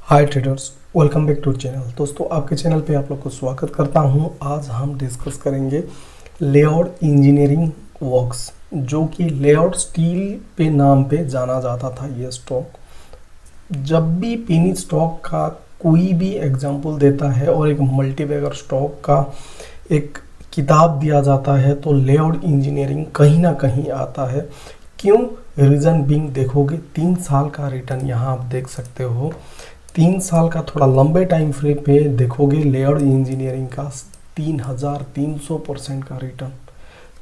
Hi traders, welcome back to channel. दोस्तों, आपके channel पे आप लोग को स्वागत करता हूं। आज हम डिस्कस करेंगे लेआउट इंजीनियरिंग वर्क्स, जो कि लेआउट स्टील पे नाम पे जाना जाता था। ये स्टॉक जब भी पेनी स्टॉक का कोई भी एग्जांपल देता है और एक मल्टीबैगर स्टॉक का एक किताब दिया जाता है तो लेआउट इंजीनियरिंग कहीं ना कहीं आता है। क्यों? रीज़न बिंग देखोगे 3 साल का रिटर्न यहाँ आप देख सकते हो। 3 साल का थोड़ा लंबे टाइम फ्रेम पे देखोगे लेआउट इंजीनियरिंग का 3300% का रिटर्न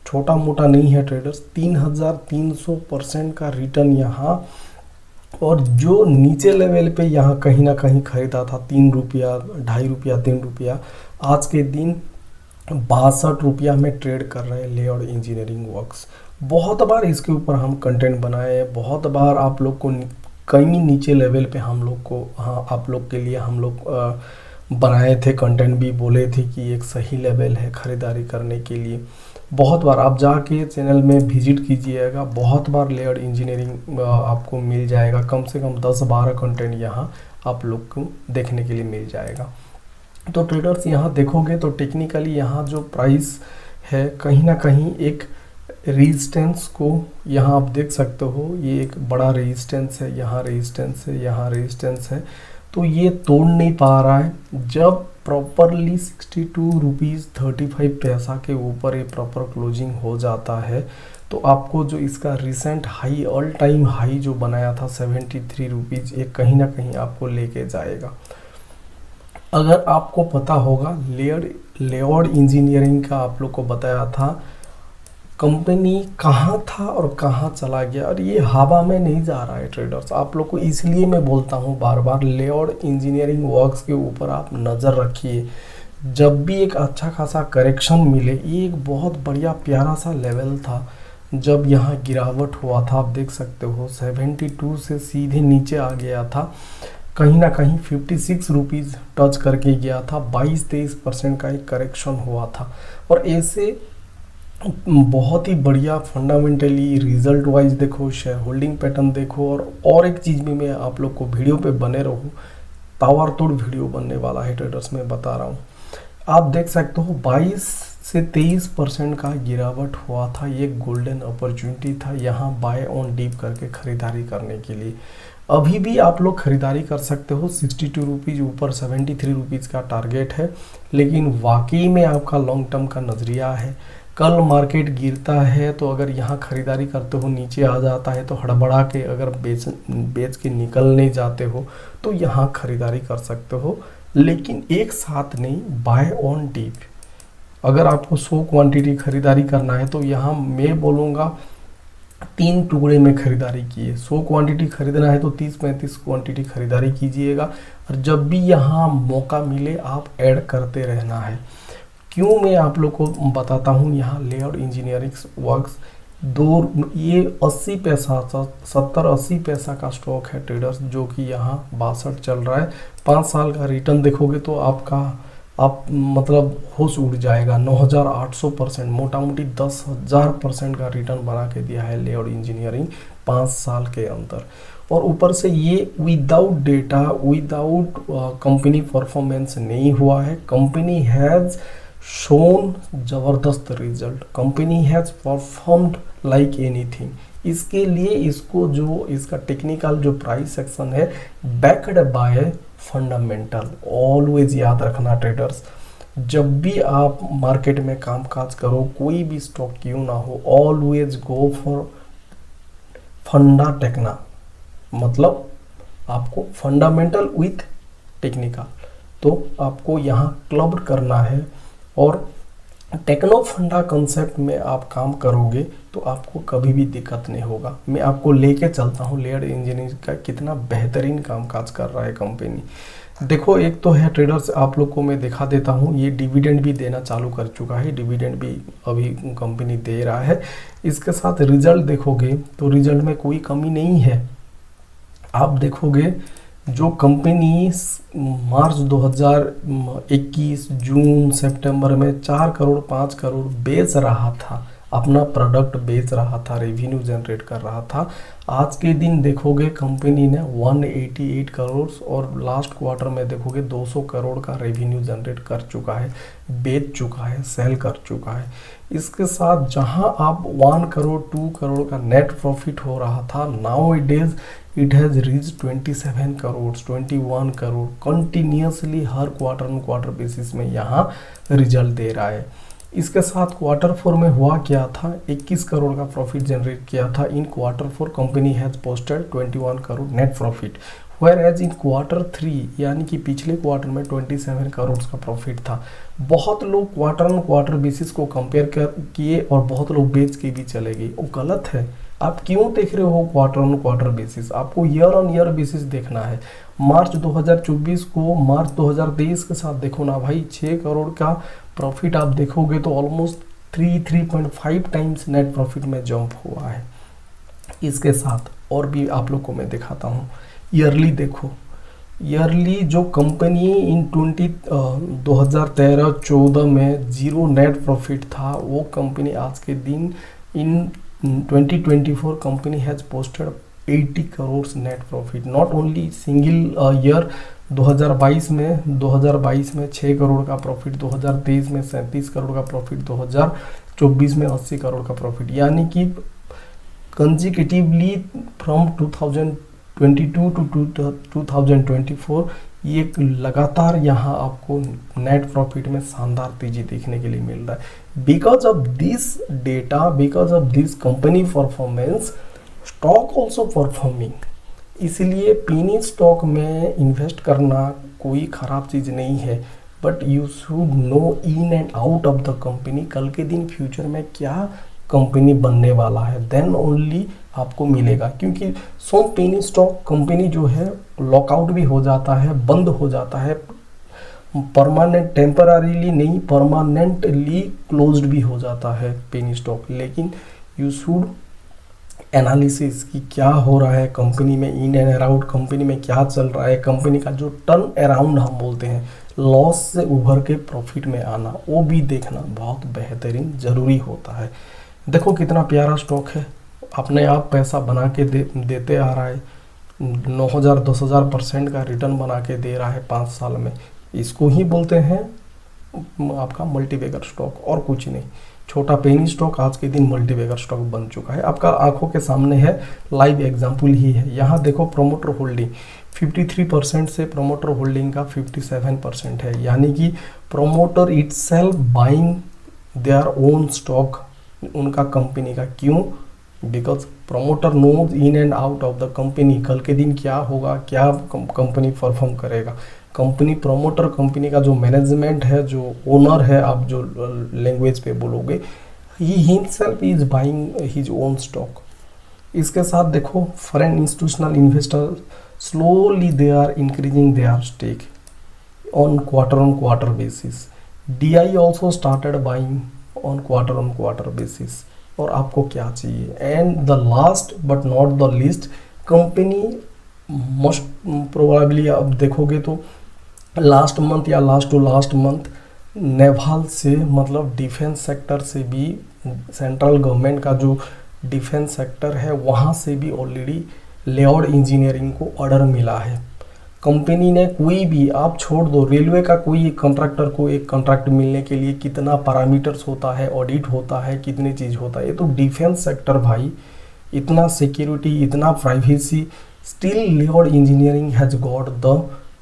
छोटा मोटा नहीं है ट्रेडर्स। 3300% का रिटर्न यहाँ, और जो नीचे लेवल पे यहाँ कहीं ना कहीं खरीदा था 3 रुपया, 2.5 रुपया, 3 रुपया, आज के दिन 62 रुपया में ट्रेड कर रहे हैं लेआउट इंजीनियरिंग वर्क्स। बहुत बार इसके ऊपर हम कंटेंट बनाए, बहुत बार आप लोग को कहीं नीचे लेवल पे हम लोग को आप लोग के लिए हम लोग बनाए थे कंटेंट, भी बोले थे कि एक सही लेवल है खरीदारी करने के लिए। बहुत बार आप जाके चैनल में विजिट कीजिएगा, बहुत बार लेआउट इंजीनियरिंग आपको मिल जाएगा। कम से कम 10-12 कंटेंट यहाँ आप लोग को देखने के लिए मिल जाएगा। तो ट्रेडर्स यहाँ देखोगे तो टेक्निकली यहाँ जो प्राइस है कहीं ना कहीं एक रेजिस्टेंस को यहाँ आप देख सकते हो। ये एक बड़ा रेजिस्टेंस है, यहाँ रेजिस्टेंस है, यहाँ रेजिस्टेंस है, तो ये तोड़ नहीं पा रहा है। जब प्रॉपरली 62 रुपीज़ 35 पैसा के ऊपर ये प्रॉपर क्लोजिंग हो जाता है तो आपको जो इसका recent high, all time high जो बनाया था 73 रुपीज़, ये कहीं ना कहीं आपको लेके जाएगा। अगर आपको पता होगा लेआउट इंजीनियरिंग का आप लोग को बताया था कंपनी कहाँ था और कहाँ चला गया, और ये हवा में नहीं जा रहा है ट्रेडर्स। आप लोग को इसलिए मैं बोलता हूँ बार बार, लेआउट इंजीनियरिंग वर्क्स के ऊपर आप नज़र रखिए। जब भी एक अच्छा खासा करेक्शन मिले, ये एक बहुत बढ़िया प्यारा सा लेवल था जब यहाँ गिरावट हुआ था। आप देख सकते हो 72 से सीधे नीचे आ गया था, कहीं ना कहीं 56 रुपीज़ टच करके गया था। 22-23% का एक करेक्शन हुआ था, और ऐसे बहुत ही बढ़िया फंडामेंटली रिजल्ट वाइज देखो, शेयर होल्डिंग पैटर्न देखो, और एक चीज़ भी मैं आप लोग को वीडियो पे बने रहूँ, ताबड़तोड़ वीडियो बनने वाला है ट्रेडर्स, में बता रहा हूँ। आप देख सकते हो 22 से 23% का गिरावट हुआ था। ये गोल्डन अपॉर्चुनिटी था यहाँ बाय ऑन डीप करके खरीदारी करने के लिए। अभी भी आप लोग खरीदारी कर सकते हो। 62 रुपीज़ ऊपर 73 रुपीज़ का टारगेट है, लेकिन वाकई में आपका लॉन्ग टर्म का नज़रिया है। कल मार्केट गिरता है तो अगर यहाँ खरीदारी करते हो, नीचे आ जाता है तो हड़बड़ा के अगर बेच के निकल नहीं जाते हो तो यहाँ खरीदारी कर सकते हो, लेकिन एक साथ नहीं, बाय ऑन डीप। अगर आपको 100 क्वांटिटी खरीदारी करना है तो यहाँ मैं बोलूँगा 3 टुकड़े में खरीदारी कीजिए। 100 क्वांटिटी खरीदना है तो 30-35 क्वांटिटी खरीदारी कीजिएगा, और जब भी यहाँ मौका मिले आप ऐड करते रहना है। क्यों मैं आप लोग को बताता हूँ, यहाँ लेआउट इंजीनियरिंग वर्क्स ये 80 पैसा 70-80 पैसा का स्टॉक है ट्रेडर्स, जो कि यहाँ 62 चल रहा है। 5 साल का रिटर्न देखोगे तो आप मतलब होश उड़ जाएगा। 9800%, मोटा मोटी 10,000% का रिटर्न बना के दिया है लेआउट इंजीनियरिंग 5 साल के अंदर। और ऊपर से ये without data, without company performance नहीं हुआ है। कंपनी हैज़ शोन ज़बरदस्त result, company has performed like anything. इसके लिए इसको जो इसका टेक्निकल जो प्राइस सेक्शन है, बैक्ड बाय फंडामेंटल। ऑलवेज याद रखना ट्रेडर्स, जब भी आप मार्केट में कामकाज करो, कोई भी स्टॉक क्यों ना हो, ऑलवेज गो फॉर फंडा टेक्ना, मतलब आपको फंडामेंटल विथ टेक्निकल, तो आपको यहाँ क्लब करना है। और टेक्नो फंडा कंसेप्ट में आप काम करोगे तो आपको कभी भी दिक्कत नहीं होगा। मैं आपको लेके चलता हूँ लेआउट इंजीनियरिंग का कितना बेहतरीन कामकाज कर रहा है कंपनी। देखो, एक तो है ट्रेडर्स, आप लोग को मैं दिखा देता हूँ, ये डिविडेंड भी देना चालू कर चुका है। डिविडेंड भी अभी कंपनी दे रहा है। इसके साथ रिजल्ट देखोगे तो रिजल्ट में कोई कमी नहीं है। आप देखोगे जो कंपनी मार्च 2021 जून सितंबर में 4 करोड़ 5 करोड़ बेच रहा था, अपना प्रोडक्ट बेच रहा था, रेवेन्यू जनरेट कर रहा था। आज के दिन देखोगे कंपनी ने 188 करोड़ और लास्ट क्वार्टर में देखोगे 200 करोड़ का रेवेन्यू जनरेट कर चुका है, बेच चुका है, सेल कर चुका है। इसके साथ जहां आप 1 करोड़ 2 करोड़ का नेट प्रॉफिट हो रहा था, now it is it has reach 27 crore 21 crore continuously her quarter on quarter basis में यहाँ रिजल्ट दे रहा है। इसके साथ क्वार्टर 4 में हुआ क्या था, 21 करोड़ का प्रॉफिट जनरेट किया था। In quarter 4 company has posted 21 crore net profit, whereas in quarter 3 यानी कि पिछले क्वार्टर में 27 करोड़ का प्रॉफिट था। बहुत लोग क्वार्टर ऑन क्वार्टर बेसिस को कंपेयर किए और बहुत लोग बेच के भी चले गए, वो गलत है। आप क्यों देख रहे हो क्वार्टर ऑन क्वार्टर बेसिस? आपको ईयर ऑन ईयर बेसिस देखना है। मार्च 2024 को मार्च 2023 के साथ देखो ना भाई, 6 करोड़ का प्रॉफिट आप देखोगे तो ऑलमोस्ट 3.5 टाइम्स नेट प्रॉफिट में जंप हुआ है। इसके साथ और भी आप लोग को मैं दिखाता हूँ, ईयरली देखो। ईयरली जो कंपनी इन 2013-14 में जीरो नेट प्रॉफिट था, वो कंपनी आज के दिन इन 2024 company has posted 80 crore net profit. Not only single year 2022 में 6 करोड़ का प्रॉफिट, 2023 में 37 करोड़ का प्रॉफिट, 2024 में 80 करोड़ का प्रॉफिट, यानी कि कंजिक्यूटिवली फ्रॉम 2022 टू 2024 ये लगातार यहाँ आपको नेट प्रॉफिट में शानदार तेजी देखने के लिए मिल रहा है। Because of this data, because of this company performance, stock also performing. इसलिए पेनी स्टॉक में इन्वेस्ट करना कोई ख़राब चीज़ नहीं है, but you should know in and out of the company, कल के दिन फ्यूचर में क्या कंपनी बनने वाला है, देन ओनली आपको मिलेगा। क्योंकि सो पेनी स्टॉक कंपनी जो है लॉकआउट भी हो जाता है, बंद हो जाता है, परमानेंट, टेम्पररीली नहीं परमानेंटली क्लोज्ड भी हो जाता है पेनी स्टॉक। लेकिन यू शुड एनालिसिस कि क्या हो रहा है कंपनी में, इन एंड अराउंड कंपनी में क्या चल रहा है, कंपनी का जो टर्न अराउंड हम बोलते हैं, लॉस से उभर के प्रॉफिट में आना, वो भी देखना बहुत बेहतरीन ज़रूरी होता है। देखो कितना प्यारा स्टॉक है, अपने आप पैसा बना के देते आ रहा है, 9,000 10,000% का रिटर्न बना के दे रहा है 5 साल में। इसको ही बोलते हैं आपका मल्टीबैगर स्टॉक, और कुछ नहीं। छोटा पेनी स्टॉक आज के दिन मल्टीबैगर स्टॉक बन चुका है, आपका आंखों के सामने है, लाइव एग्जाम्पल ही है। यहाँ देखो प्रोमोटर होल्डिंग 53% से प्रोमोटर होल्डिंग का 57% है, यानी कि promoter itself buying their own stock, उनका कंपनी का। क्यों? Because promoter knows in and out of the company, कल के दिन क्या होगा, क्या कंपनी परफॉर्म करेगा। कंपनी प्रोमोटर, कंपनी का जो मैनेजमेंट है, जो ओनर है, आप जो लैंग्वेज पे बोलोगे, he himself is buying his own stock. इसके साथ देखो foreign institutional investor slowly they are increasing their stake on quarter basis. DI also started buying on quarter basis. और आपको क्या चाहिए? And the last but not the least, company most probably आप देखोगे तो लास्ट मंथ या last to last month naval से, मतलब डिफेंस सेक्टर से भी, सेंट्रल गवर्नमेंट का जो डिफेंस सेक्टर है वहाँ से भी ऑलरेडी लेआउट इंजीनियरिंग को ऑर्डर मिला है। कंपनी ने कोई भी, आप छोड़ दो रेलवे का, कोई एक कॉन्ट्रैक्टर को एक कॉन्ट्रैक्ट मिलने के लिए कितना पैरामीटर्स होता है, ऑडिट होता है, कितनी चीज़ होता है। ये तो डिफेंस सेक्टर भाई, इतना सिक्योरिटी, इतना privacy, still layout engineering has got the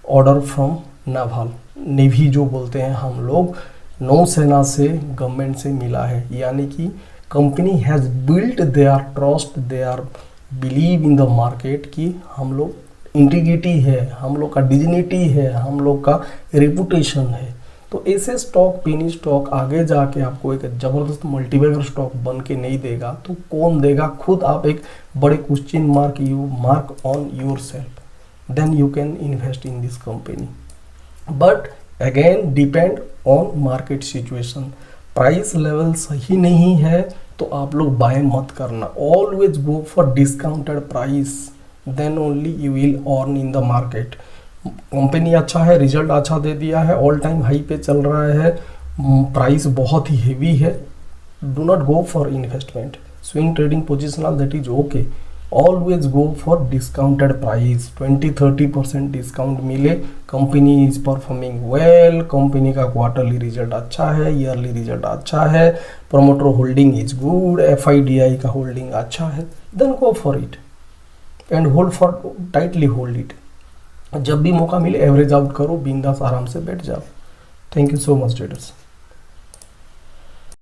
order from naval, navy जो बोलते हैं हम लोग, नौसेना से, गवर्नमेंट से मिला है। यानी कि company has built their trust, their believe in the market कि हम लोग इंटीग्रिटी है, हम लोग का डिग्निटी है, हम लोग का रेपुटेशन है। तो ऐसे स्टॉक, पेनी स्टॉक आगे जाके आपको एक ज़बरदस्त मल्टीबैगर स्टॉक बन के नहीं देगा तो कौन देगा? खुद आप एक बड़े question mark you mark on yourself, then you can invest in this company. But again depend on market situation. Price level सही नहीं है तो आप लोग बाय मत करना। Always go for discounted price, then only you will earn in the market. Company अच्छा है, रिजल्ट अच्छा दे दिया है, ऑल टाइम हाई पे चल रहा है, प्राइस बहुत ही हेवी है, do not go for investment. Swing trading positional, that is okay. Always go for discounted price, 20-30% discount मिले, company is performing well, company का क्वार्टरली रिजल्ट अच्छा है, ईयरली रिजल्ट अच्छा है, promoter holding is good, FIDI का holding अच्छा है, then go for it and hold for tightly hold it. जब भी मौका मिले एवरेज आउट करो, बिंदास आराम से बैठ जाओ. Thank you so much traders.